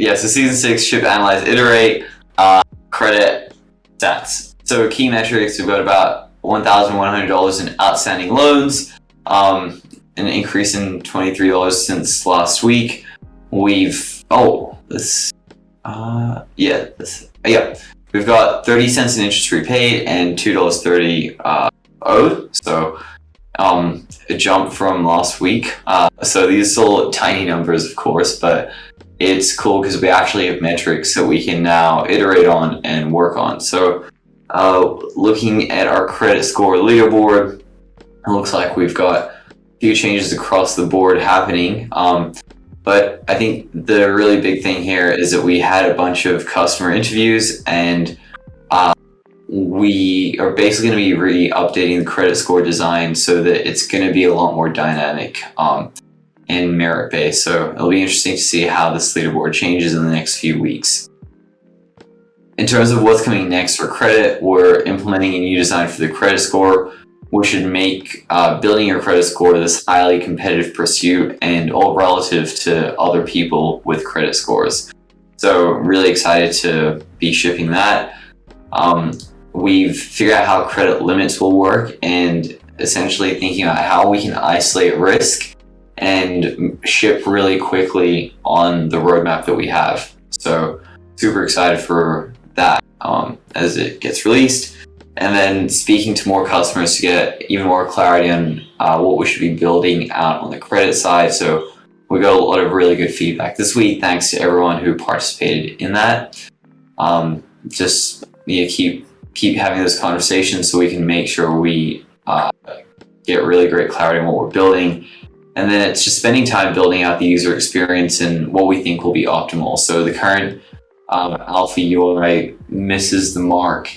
so season 6, ship, analyze, iterate, credit stats. So key metrics, we've got about $1,100 in outstanding loans, an increase in $23 since last week. We've we've got 30 cents in interest repaid and $2.30 owed. So a jump from last week. So these are still tiny numbers, of course, but it's cool because we actually have metrics that we can now iterate on and work on. So looking at our credit score leaderboard, it looks like we've got a few changes across the board happening. But I think the really big thing here is that we had a bunch of customer interviews, and we are basically going to be re-updating the credit score design so that it's going to be a lot more dynamic and merit-based. So it'll be interesting to see how this leaderboard changes in the next few weeks. In terms of what's coming next for credit, we're implementing a new design for the credit score, which should make building your credit score this highly competitive pursuit and all relative to other people with credit scores. So really excited to be shipping that. We've figured out how credit limits will work and essentially thinking about how we can isolate risk and ship really quickly on the roadmap that we have. So super excited for that as it gets released. And then speaking to more customers to get even more clarity on what we should be building out on the credit side. So we got a lot of really good feedback this week. Thanks to everyone who participated in that. Just keep having those conversations so we can make sure we get really great clarity on what we're building. And then it's just spending time building out the user experience and what we think will be optimal. So the current alpha UI misses the mark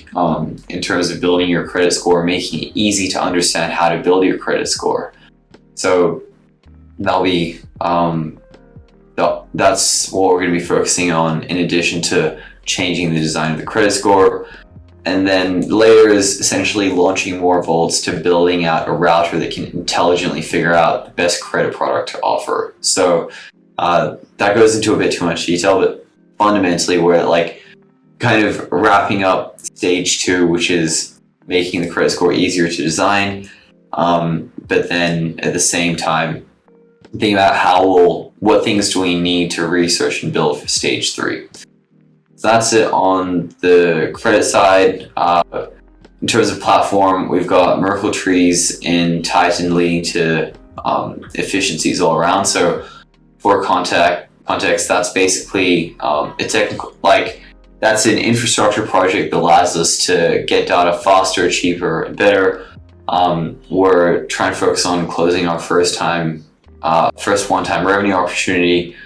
in terms of building your credit score, making it easy to understand how to build your credit score. So that'll be that's what we're going to be focusing on, in addition to changing the design of the credit score. And then later is essentially launching more vaults to building out a router that can intelligently figure out the best credit product to offer. So that goes into a bit too much detail, but fundamentally we're like kind of wrapping up stage 2, which is making the credit score easier to design, but then at the same time thinking about what things do we need to research and build for stage 3. So that's it on the credit side. In terms of platform, we've got Merkle trees in Titan leading to efficiencies all around. So for context, that's basically a technical, that's an infrastructure project that allows us to get data faster, cheaper, and better. We're trying to focus on closing our first one-time revenue opportunity.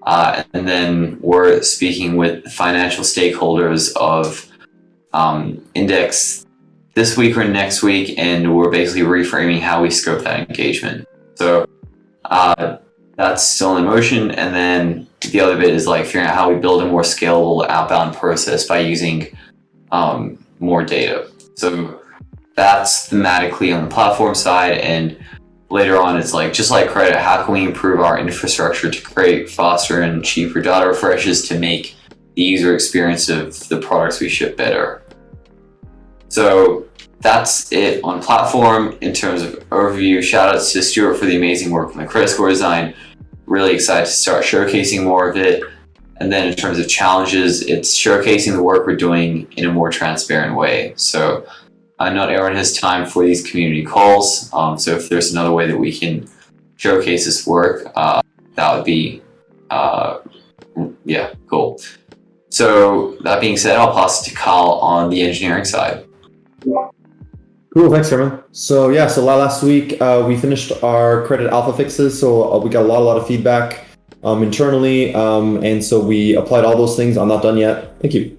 And then we're speaking with financial stakeholders of Index this week or next week, and we're basically reframing how we scope that engagement. So that's still in motion. And then the other bit is figuring out how we build a more scalable outbound process by using more data. So that's thematically on the platform side. And later on, it's just like credit, how can we improve our infrastructure to create faster and cheaper data refreshes to make the user experience of the products we ship better? So that's it on platform. In terms of overview, shout outs to Stuart for the amazing work on the credit score design. Really excited to start showcasing more of it. And then in terms of challenges, it's showcasing the work we're doing in a more transparent way. So not everyone has time for these community calls. So if there's another way that we can showcase this work, that would be, cool. So that being said, I'll pass it to Kyle on the engineering side. Cool, thanks, Herman. So last week we finished our credit alpha fixes. So we got a lot of feedback internally, and so we applied all those things. I'm not done yet. Thank you.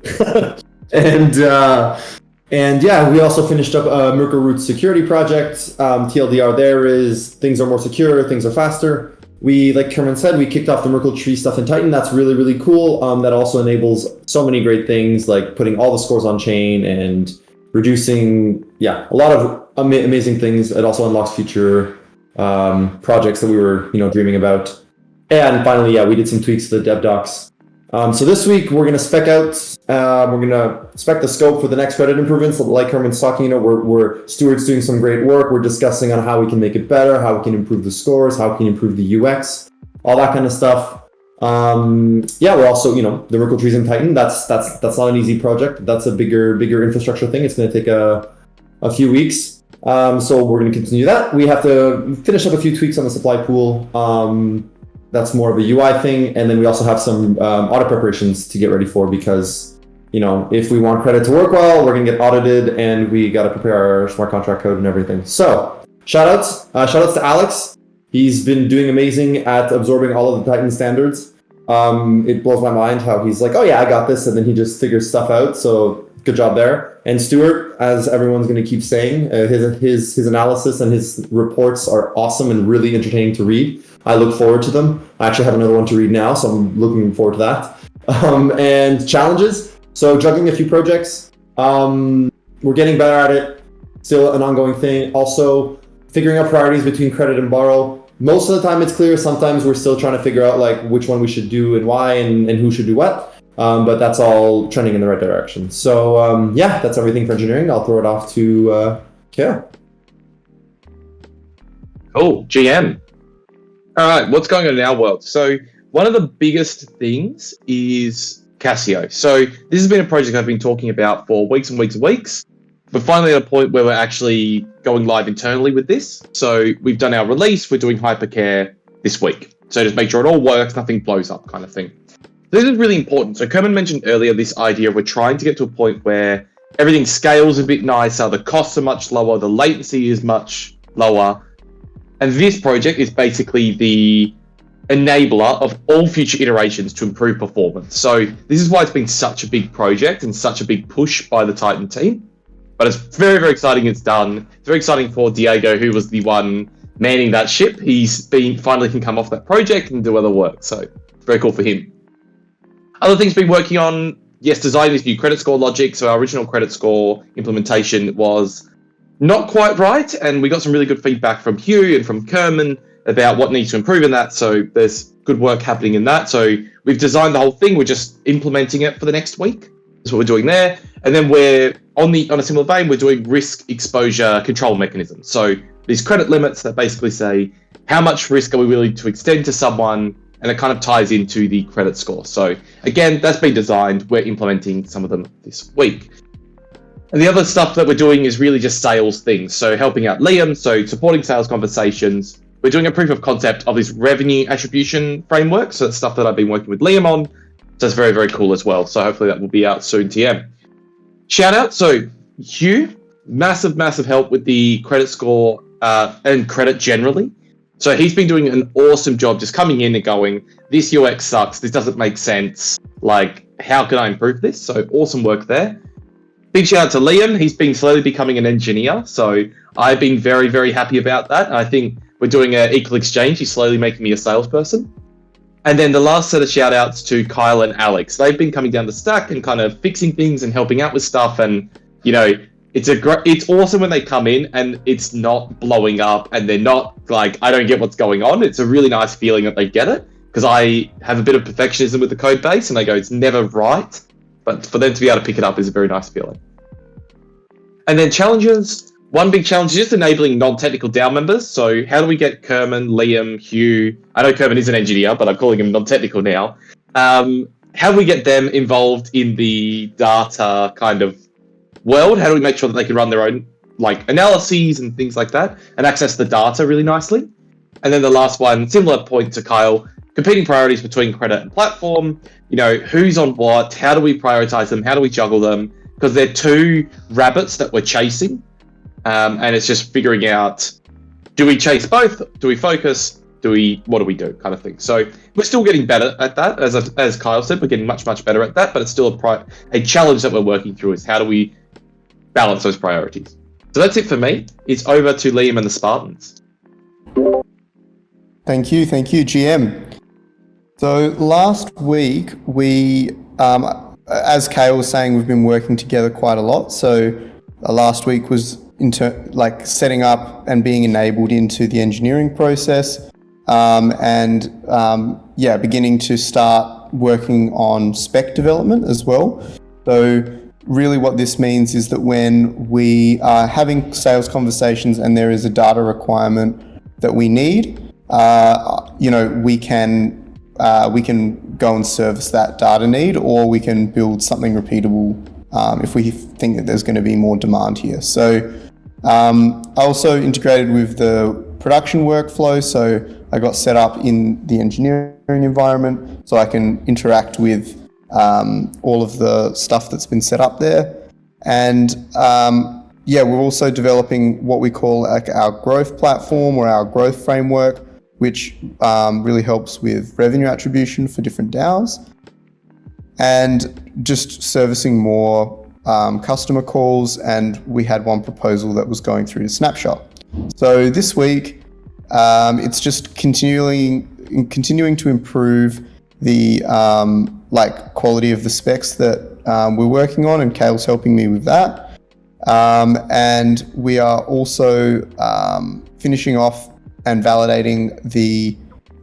And we also finished up a Merkle Root security project. TLDR there is things are more secure, things are faster. We, like Herman said, we kicked off the Merkle tree stuff in Titan. That's really, really cool. That also enables so many great things, like putting all the scores on chain and reducing, a lot of amazing things. It also unlocks future projects that we were, dreaming about. And finally, we did some tweaks to the dev docs So this week we're going to spec out. We're going to spec the scope for the next credit improvements. Like Herman's talking, we're Stuart's doing some great work. We're discussing on how we can make it better, how we can improve the scores, how we can improve the UX, all that kind of stuff. We're also, the Merkle trees in Titan. That's not an easy project. That's a bigger infrastructure thing. It's going to take a few weeks. So we're going to continue that. We have to finish up a few tweaks on the supply pool. That's more of a UI thing. And then we also have some audit preparations to get ready for, because, if we want credit to work well, we're going to get audited, and we got to prepare our smart contract code and everything. So shout outs to Alex. He's been doing amazing at absorbing all of the Titan standards. It blows my mind how he's like, oh yeah, I got this. And then he just figures stuff out. So good job there. And Stuart, as everyone's going to keep saying, his analysis and his reports are awesome and really entertaining to read. I look forward to them. I actually have another one to read now, so I'm looking forward to that. And challenges. So juggling a few projects. We're getting better at it. Still an ongoing thing. Also figuring out priorities between credit and borrow. Most of the time it's clear. Sometimes we're still trying to figure out like which one we should do and why and who should do what. But that's all trending in the right direction. So that's everything for engineering. I'll throw it off to Kale. Cool, GM. All right, what's going on in our world? So one of the biggest things is Casio. So this has been a project I've been talking about for weeks and weeks and weeks. We're finally at a point where we're actually going live internally with this. So we've done our release. We're doing hypercare this week. So just make sure it all works, nothing blows up kind of thing. This is really important. So Kerman mentioned earlier this idea of we're trying to get to a point where everything scales a bit nicer, the costs are much lower, the latency is much lower. And this project is basically the enabler of all future iterations to improve performance. So this is why it's been such a big project and such a big push by the Titan team. But it's very, very exciting it's done. It's very exciting for Diego, who was the one manning that ship. He's finally can come off that project and do other work. So it's very cool for him. Other things we've been working on, designing this new credit score logic. So our original credit score implementation was not quite right, and we got some really good feedback from Hugh and from Kerman about what needs to improve in that. So there's good work happening in that. So we've designed the whole thing. We're just implementing it for the next week. That's what we're doing there. And then we're on a similar vein, we're doing risk exposure control mechanisms. So these credit limits that basically say how much risk are we willing to extend to someone, and it kind of ties into the credit score. So again, that's been designed. We're implementing some of them this week. And the other stuff that we're doing is really just sales things. So helping out Liam, so supporting sales conversations. We're doing a proof of concept of this revenue attribution framework. So that's stuff that I've been working with Liam on. So it's very, very cool as well. So hopefully that will be out soon, TM. Shout out. So Hugh, massive, massive help with the credit score and credit generally. So he's been doing an awesome job just coming in and going, this UX sucks. This doesn't make sense. Like, how can I improve this? So awesome work there. Big shout out to Liam. He's been slowly becoming an engineer. So I've been very, very happy about that. And I think we're doing an equal exchange. He's slowly making me a salesperson. And then the last set of shout outs to Kyle and Alex. They've been coming down the stack and kind of fixing things and helping out with stuff. And, it's awesome when they come in and it's not blowing up and they're not like, I don't get what's going on. It's a really nice feeling that they get it, because I have a bit of perfectionism with the code base and I go, it's never right. But for them to be able to pick it up is a very nice feeling. And then challenges. One big challenge is just enabling non-technical DAO members. So how do we get Kerman, Liam, Hugh? I know Kerman is an engineer, but I'm calling him non-technical now. How do we get them involved in the data kind of world? How do we make sure that they can run their own analyses and things like that and access the data really nicely? And then the last one, similar point to Kyle, competing priorities between credit and platform. Who's on what? How do we prioritize them? How do we juggle them? Because they're two rabbits that we're chasing. And it's just figuring out, do we chase both? Do we focus? What do we do kind of thing? So we're still getting better at that. As Kyle said, we're getting much, much better at that, but it's still a challenge that we're working through is how do we balance those priorities? So that's it for me. It's over to Liam and the Spartans. Thank you, GM. So last week we, as Kale was saying, we've been working together quite a lot. So last week was setting up and being enabled into the engineering process, beginning to start working on spec development as well. So really what this means is that when we are having sales conversations and there is a data requirement that we need, we can go and service that data need, or we can build something repeatable if we think that there's going to be more demand here. So I also integrated with the production workflow, so I got set up in the engineering environment so I can interact with all of the stuff that's been set up there. And we're also developing what we call like our growth platform or our growth framework, which really helps with revenue attribution for different DAOs, and just servicing more customer calls. And we had one proposal that was going through to Snapshot. So this week, it's just continuing to improve the quality of the specs that we're working on, and Kale's helping me with that. And we are also finishing off and validating the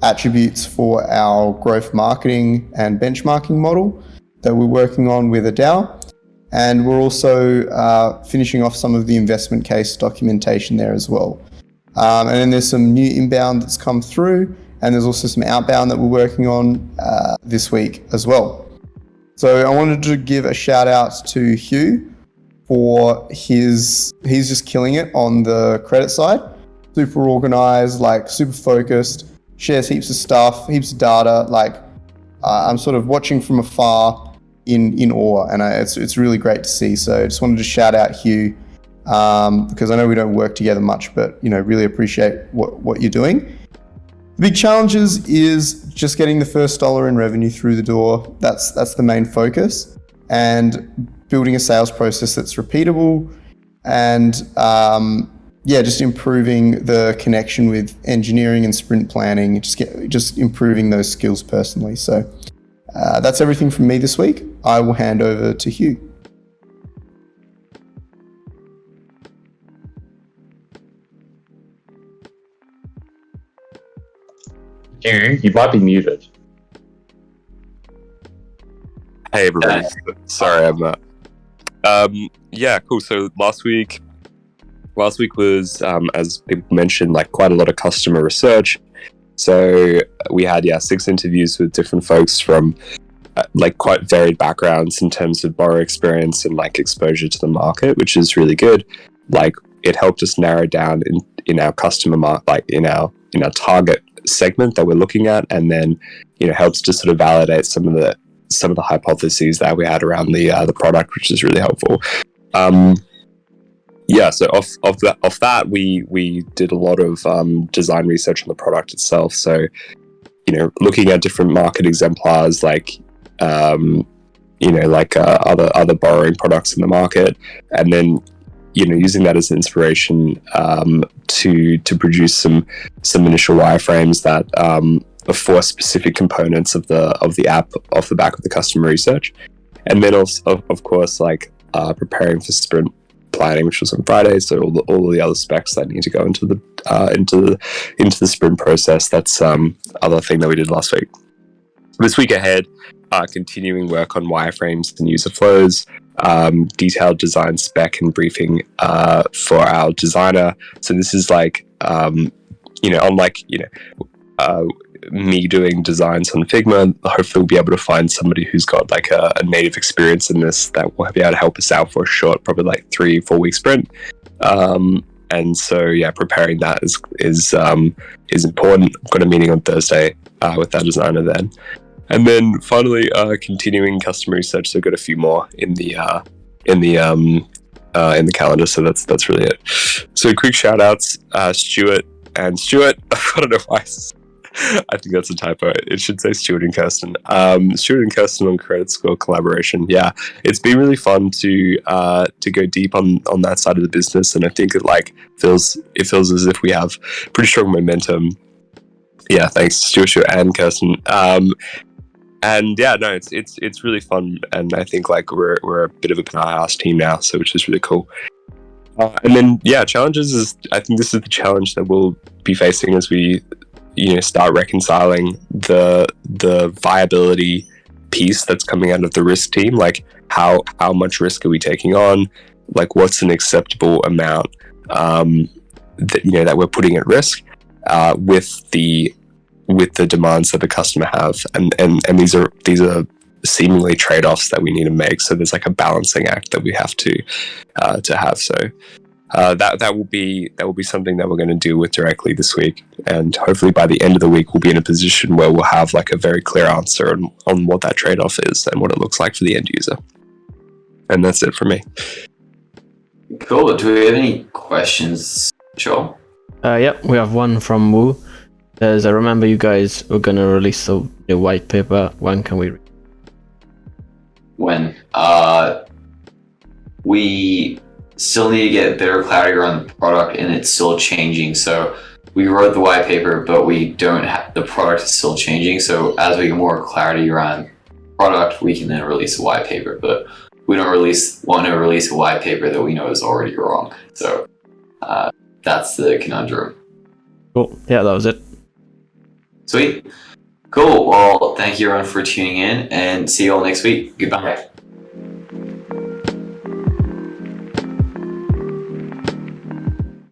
attributes for our growth marketing and benchmarking model that we're working on with a DAO. And we're also finishing off some of the investment case documentation there as well. And then there's some new inbound that's come through, and there's also some outbound that we're working on this week as well. So I wanted to give a shout out to Hugh for he's just killing it on the credit side. Super organized, super focused, shares heaps of stuff, heaps of data. I'm sort of watching from afar in awe, and it's really great to see. So I just wanted to shout out Hugh because I know we don't work together much, but really appreciate what you're doing. The big challenges is just getting the first dollar in revenue through the door. That's the main focus, and building a sales process that's repeatable, and just improving the connection with engineering and sprint planning. Just improving those skills personally. So that's everything from me this week. I will hand over to Hugh. You might be muted. Hey everybody, sorry I'm not. Cool. So last week was, as people mentioned, quite a lot of customer research. So we had 6 interviews with different folks from quite varied backgrounds in terms of borrower experience and exposure to the market, which is really good. It helped us narrow down in our customer in our target segment that we're looking at, and then helps to sort of validate some of the hypotheses that we had around the product, which is really helpful. So off that we did a lot of design research on the product itself. So looking at different market exemplars other borrowing products in the market, and then using that as inspiration to produce some initial wireframes that are for specific components of the app off the back of the customer research, and then also of course preparing for sprint planning, which was on Friday. So all the other specs that need to go into the sprint process. That's other thing that we did last week. This week ahead, continuing work on wireframes and user flows, detailed design spec and briefing for our designer. So this is unlike me doing designs on Figma, hopefully we'll be able to find somebody who's got a native experience in this that will be able to help us out for a short, probably 3-4 week sprint. And so preparing that is important. I've got a meeting on Thursday with that designer then. And then finally, continuing customer research. So I've got a few more in the calendar. So that's really it. So quick shout outs, Stuart. I don't know why. I think that's a typo. It should say Stuart and Kirsten. Stuart and Kirsten on Credit Score collaboration. Yeah, it's been really fun to go deep on that side of the business, and I think it feels as if we have pretty strong momentum. Yeah, thanks Stuart and Kirsten. And yeah, no, it's really fun, and I think we're a bit of a powerhouse team now, so which is really cool. And then challenges is, I think this is the challenge that we'll be facing as we start reconciling the viability piece that's coming out of the risk team. Like how much risk are we taking on? Like what's an acceptable amount that we're putting at risk with the demands that the customer have, and these are seemingly trade-offs that we need to make. So there's like a balancing act that we have to have. So that will be something that we're going to deal with directly this week, and hopefully by the end of the week we'll be in a position where we'll have like a very clear answer on what that trade-off is and what it looks like for the end user. And that's it for me. Cool. Do we have any questions, Joel? Yep, we have one from Wu. Says, I remember you guys were going to release the white paper. When can we read? When? We still need to get better clarity around the product, and it's still changing. So we wrote the white paper, but we don't have the product is still changing. So as we get more clarity around product, we can then release a white paper. But we don't want to release a white paper that we know is already wrong. So that's the conundrum. Cool. Yeah, that was it. Sweet. Cool. Well, thank you everyone for tuning in, and see you all next week. Goodbye.